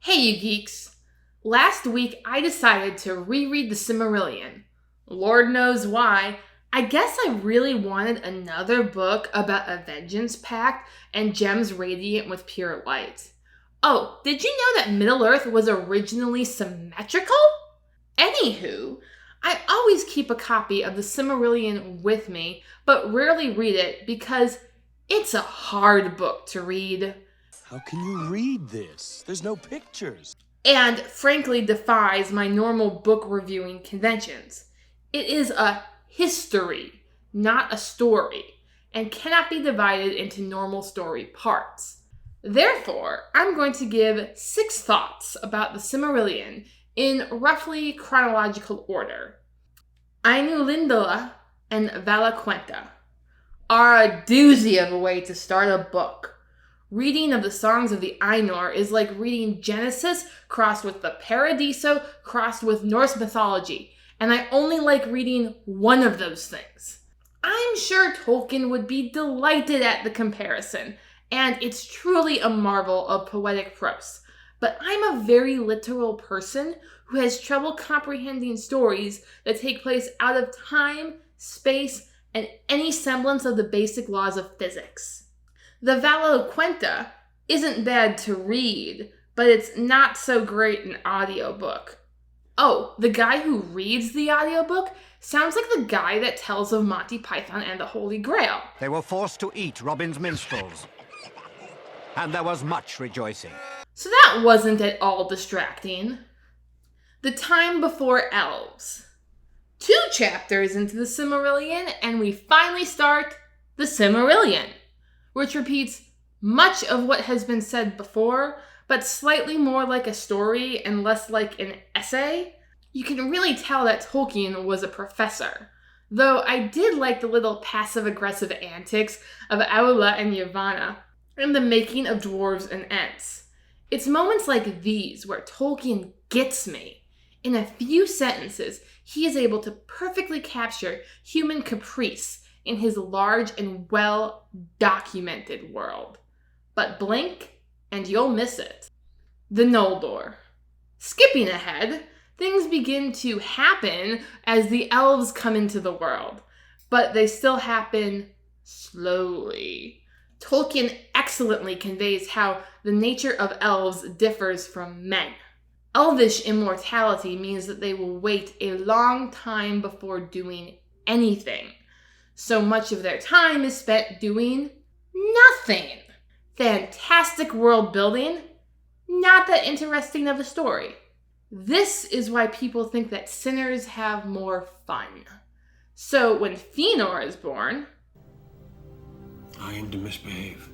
Hey you geeks! Last week I decided to reread the Simarillion. Lord knows why. I guess I really wanted another book about a vengeance pact and gems radiant with pure light. Oh, did you know that Middle-earth was originally symmetrical? Anywho, I always keep a copy of the Simarillion with me, but rarely read it because it's a hard book to read. How can you read this? There's no pictures. And frankly defies my normal book reviewing conventions. It is a history, not a story, and cannot be divided into normal story parts. Therefore, I'm going to give 6 thoughts about the Simarillion in roughly chronological order. Earendil and Valaquenta are a doozy of a way to start a book. Reading of the Songs of the Ainur is like reading Genesis crossed with the Paradiso crossed with Norse mythology, and I only like reading one of those things. I'm sure Tolkien would be delighted at the comparison, and it's truly a marvel of poetic prose. But I'm a very literal person who has trouble comprehending stories that take place out of time, space, and any semblance of the basic laws of physics. The Valaquenta isn't bad to read, but it's not so great in audiobook. Oh, the guy who reads the audiobook sounds like the guy that tells of Monty Python and the Holy Grail. They were forced to eat Robin's minstrels, and there was much rejoicing. So that wasn't at all distracting. The time before elves. 2 chapters into the Simarillion, and we finally start the Simarillion, which repeats much of what has been said before, but slightly more like a story and less like an essay. You can really tell that Tolkien was a professor, though I did like the little passive-aggressive antics of Aula and Yavanna and the making of dwarves and ents. It's moments like these where Tolkien gets me. In a few sentences, he is able to perfectly capture human caprice in his large and well-documented world. But blink, and you'll miss it. The Noldor. Skipping ahead, things begin to happen as the elves come into the world, but they still happen slowly. Tolkien excellently conveys how the nature of elves differs from men. Elvish immortality means that they will wait a long time before doing anything. So much of their time is spent doing nothing. Fantastic world building, not that interesting of a story. This is why people think that sinners have more fun. So when Feanor is born, I aim to misbehave.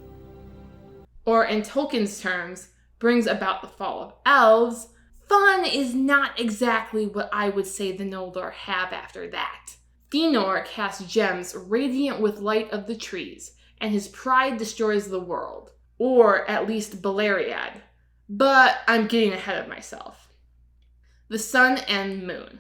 or in Tolkien's terms, brings about the fall of elves, fun is not exactly what I would say the Noldor have after that. Feanor casts gems radiant with light of the trees, and his pride destroys the world. Or at least Beleriand. But I'm getting ahead of myself. The sun and moon.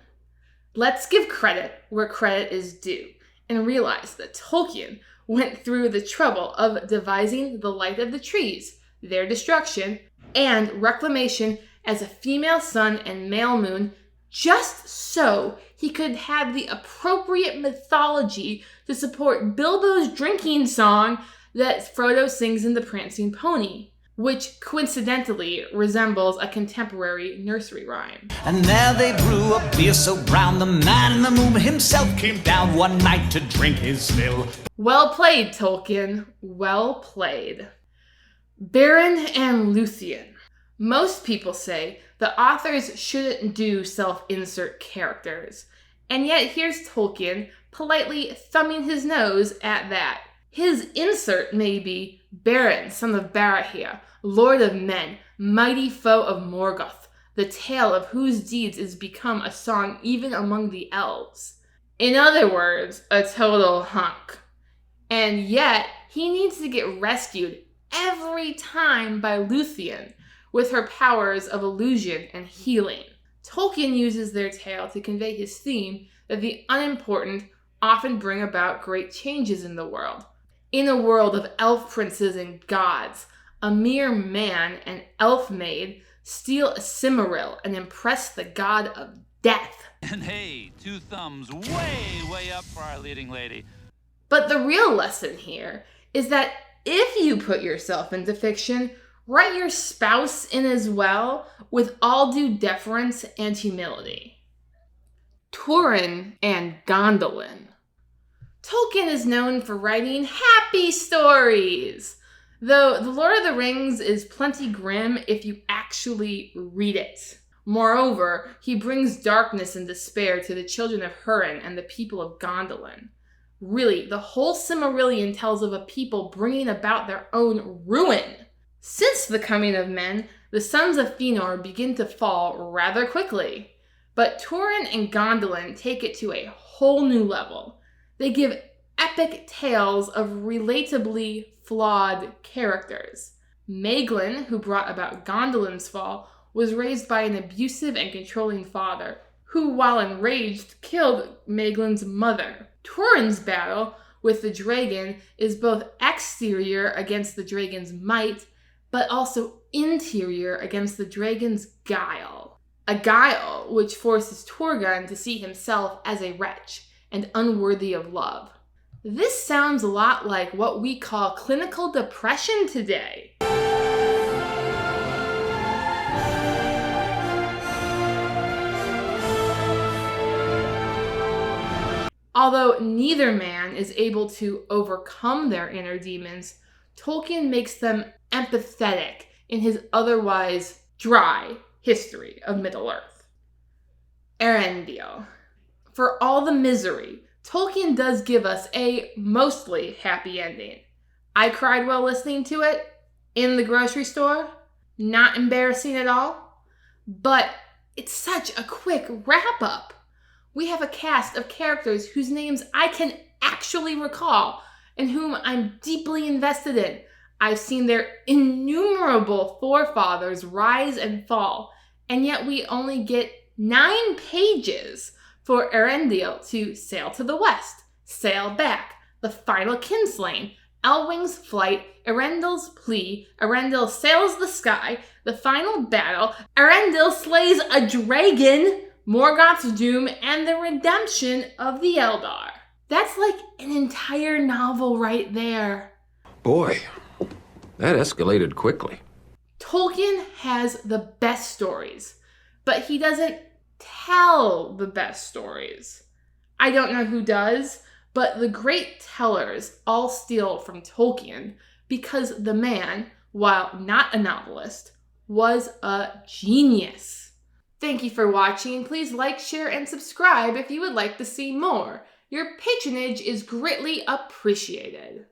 Let's give credit where credit is due, and realize that Tolkien went through the trouble of devising the light of the trees, their destruction, and reclamation as a female sun and male moon, just so he could have the appropriate mythology to support Bilbo's drinking song that Frodo sings in The Prancing Pony, which coincidentally resembles a contemporary nursery rhyme. And there they brew a beer so brown, the man in the moon himself came down one night to drink his fill. Well played, Tolkien. Well played. Beren and Luthien. Most people say the authors shouldn't do self-insert characters, and yet here's Tolkien politely thumbing his nose at that. His insert may be Beren, son of Barahir, lord of men, mighty foe of Morgoth, the tale of whose deeds is become a song even among the elves. In other words, a total hunk. And yet, he needs to get rescued every time by Luthien, with her powers of illusion and healing. Tolkien uses their tale to convey his theme that the unimportant often bring about great changes in the world. In a world of elf princes and gods, a mere man and elf maid steal a Simarill, and impress the god of death. And hey, 2 thumbs way up for our leading lady. But the real lesson here is that if you put yourself into fiction, write your spouse in as well, with all due deference and humility. Turin and Gondolin. Tolkien is known for writing happy stories, though The Lord of the Rings is plenty grim if you actually read it. Moreover, he brings darkness and despair to the children of Hurin and the people of Gondolin. Really, the whole Simarillion tells of a people bringing about their own ruin. Since the coming of men, the sons of Feanor begin to fall rather quickly. But Turin and Gondolin take it to a whole new level. They give epic tales of relatably flawed characters. Maeglin, who brought about Gondolin's fall, was raised by an abusive and controlling father, who, while enraged, killed Maeglin's mother. Turin's battle with the dragon is both exterior against the dragon's might, but also interior against the dragon's guile. A guile which forces Turgon to see himself as a wretch and unworthy of love. This sounds a lot like what we call clinical depression today. Although neither man is able to overcome their inner demons, Tolkien makes them empathetic in his otherwise dry history of Middle-earth. Earendil. For all the misery, Tolkien does give us a mostly happy ending. I cried while listening to it, in the grocery store, not embarrassing at all, but it's such a quick wrap-up. We have a cast of characters whose names I can actually recall and whom I'm deeply invested in. I've seen their innumerable forefathers rise and fall, and yet we only get 9 pages for Earendil to sail to the west, sail back, the final kinslaying, Elwing's flight, Earendil's plea, Earendil sails the sky, the final battle, Earendil slays a dragon, Morgoth's doom, and the redemption of the Eldar. That's like an entire novel right there. Boy, that escalated quickly. Tolkien has the best stories, but he doesn't tell the best stories. I don't know who does, but the great tellers all steal from Tolkien because the man, while not a novelist, was a genius. Thank you for watching. Please like, share, and subscribe if you would like to see more. Your patronage is greatly appreciated.